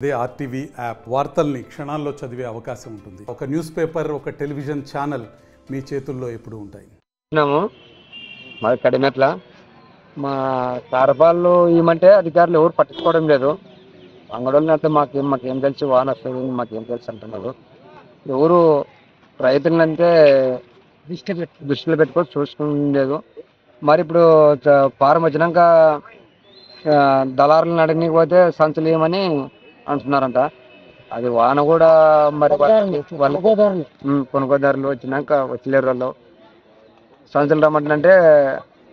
అదే RTV app వార్తల్ని క్షణాల్లో చదివే అవకాశం ఉంటుంది. ఒక న్యూస్ పేపర్, ఒక టెలివిజన్ ఛానల్ మీ చేతుల్లో ఎప్పుడు ఉంటాయి. మాది కడినట్ల మా తారపాళ్ళు ఏమంటే అధికారులు ఎవరు పట్టించుకోవడం లేదు. అంగడోళ్ళని అయితే మాకేం తెలుసు, వాన వస్తుంది మాకేం తెలుసు అంటున్నారు. ఎవరు రైతులంటే దృష్టిలో పెట్టుకొని చూసుకునేది. మరి ఇప్పుడు ఫారం వచ్చినాక దళారులను అడగనికి పోతే సంచులు ఏమని అంటున్నారంట. అది వాన కూడా మరి కొనుగోదారులు వచ్చినాక వచ్చలేరు. వాళ్ళు సంచులు రమ్మంటే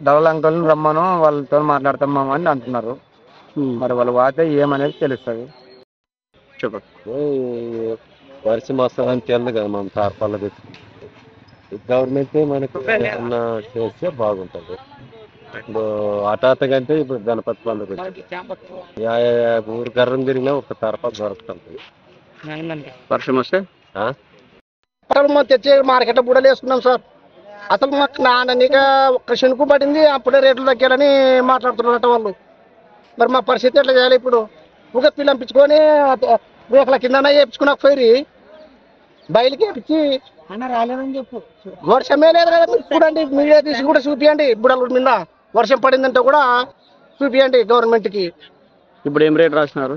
దళాలంకలను రమ్మను వాళ్ళతో మాట్లాడతాం అని అంటున్నారు. మరి వాళ్ళు వాతే ఏమనేది తెలుస్తుంది. వర్షం వస్తుందని తెలియదు కదా మనం తార్పాల గవర్నమెంట్ మనకు ఏమన్నా చేస్తే బాగుంటుంది. ఇప్పుడు హఠాత్తుగా అంటే ఇప్పుడు గణపతి పండుగ ఊరు గర్రం తిరిగినా ఒక తరపా దొరుకుతుంది. వర్షం వస్తే తెచ్చి మార్కెట్లో బుడలు వేసుకున్నాం సార్. అసలు మాకు నాన్ననిగా ఒక్క శనుకు పడింది, అప్పుడే రేట్లు తగ్గాలని మాట్లాడుతున్నట్టు వాళ్ళు. మరి మా పరిస్థితి ఎట్లా చేయాలి? ఇప్పుడు ఊగ పిల్లంపించుకొని రేట్ల కింద వేయించుకున్నాక పోయి బయలుకి వేపించి రాలేదని చెప్పు. వర్షమే లేదు కదా, మీరు చూడండి, మీడియా తీసి కూడా చూపియండి. బుడల మీద వర్షం పడిందంటే కూడా చూపియండి గవర్నమెంట్కి. ఇప్పుడు ఏం రేట్ రాసినారు?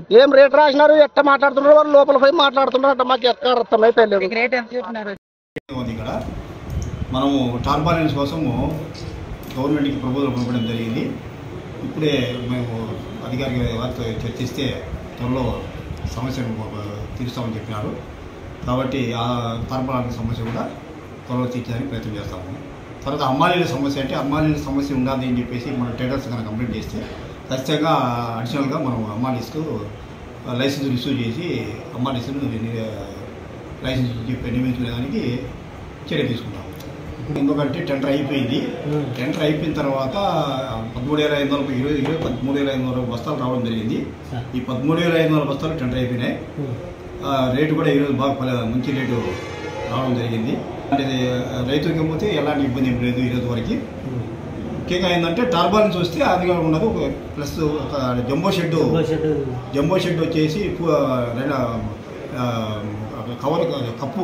ఎట్లా మాట్లాడుతున్నారు వాళ్ళు? లోపల పోయి మాట్లాడుతున్నారు. మాకు ఎక్కడ అర్థం అయితే లేదు. ఇక్కడ మనము టార్పాలిన్స్ కోసము గవర్నమెంట్కి ప్రపోజల్ పంపడం జరిగింది. ఇప్పుడే మేము అధికారిక వారితో చర్చిస్తే త్వరలో సమస్యను తీరుస్తామని చెప్పినారు. కాబట్టి ఆ టార్పాలిన్ సమస్య కూడా త్వరలో తీర్చడానికి ప్రయత్నం చేస్తాము. తర్వాత అమ్మాలీల సమస్య అంటే అమ్మాలీల సమస్య ఉండాలి అని చెప్పేసి మన ట్రేడర్స్ కనుక కంప్లైంట్ చేస్తే ఖచ్చితంగా అడిషనల్గా మనం అమ్మాలీస్కు లైసెన్స్ ఇష్యూ చేసి అమ్మాలీస్ను లైసెన్స్ నియమించుకునేదానికి చర్య తీసుకుంటాం. ఎందుకంటే టెండర్ అయిపోయింది. టెండర్ అయిపోయిన తర్వాత 13,500 బస్తాలు రావడం జరిగింది. ఈ 13,500 బస్తాలు టెండర్ అయిపోయినాయి. రేటు కూడా ఈరోజు బాగా మంచి రేటు రావడం జరిగింది. అంటే రైతులకి పోతే ఎలాంటి ఇబ్బంది ఏం లేదు ఈరోజు వరకు. ముఖ్యంగా ఏంటంటే టార్పాలిన్స్ వస్తే అదిగా ఉండదు. ప్లస్ ఒక జంబో షెడ్ వచ్చేసి కవర్ కప్పు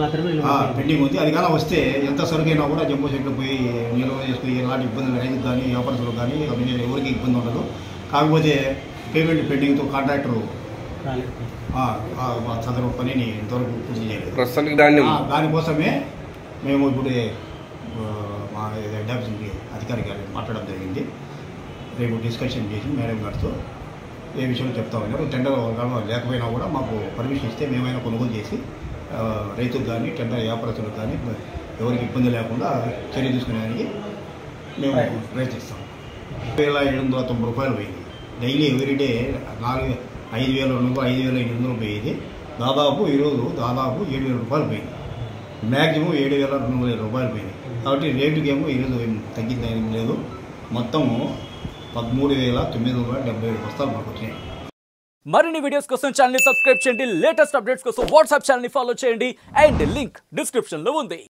మాత్రమే పెండింగ్ ఉంది. అది కానీ వస్తే ఎంత సరుకైనా కూడా జంబో షెడ్లో పోయి నిల్వ చేసుకుని ఎలాంటి ఇబ్బందులు రైతులకు కానీ వ్యాపారస్తులకు కానీ ఎవరికి ఇబ్బంది ఉండదు. కాకపోతే పేమెంట్ పెండింగ్తో కాంట్రాక్టరు చదరం పనిని ఇంతవరకు పూర్తి చేయలేదు. దానికోసమే మేము ఇప్పుడు మా డెప్యూటీ అధికారి గారు మాట్లాడడం జరిగింది. రేపు డిస్కషన్ చేసి మేడం గారితో ఏ విషయం చెప్తామన్నారు. టెండర్ లేకపోయినా కూడా మాకు పర్మిషన్ ఇస్తే మేమైనా కొనుగోలు చేసి రైతులకు కానీ టెండర్ వ్యాపారస్తులకు కానీ ఎవరికి ఇబ్బంది లేకుండా చర్య తీసుకునేదానికి మేము ప్రయత్నిస్తాం. 5,790 రూపాయలు పోయింది. డైలీ ఎవ్రీడే 5,800 పోయేది. ఈరోజు దాదాపు 7,000 రూపాయలు పోయింది. మ్యాక్సిమం 7,200 రూపాయలు పోయింది. కాబట్టి రేటుకేమో ఈరోజు తగ్గింది ఏం లేదు. మొత్తము 13,977 బస్తాలు మాకు వచ్చినాయి. మరిన్ని వీడియోస్ కోసం ఛానల్ ని సబ్స్క్రైబ్ చేయండి. లేటెస్ట్ అప్డేట్స్ కోసం వాట్సాప్ ఛానల్ ని ఫాలో చేయండి. అండ్ లింక్ డిస్క్రిప్షన్ లో ఉంది.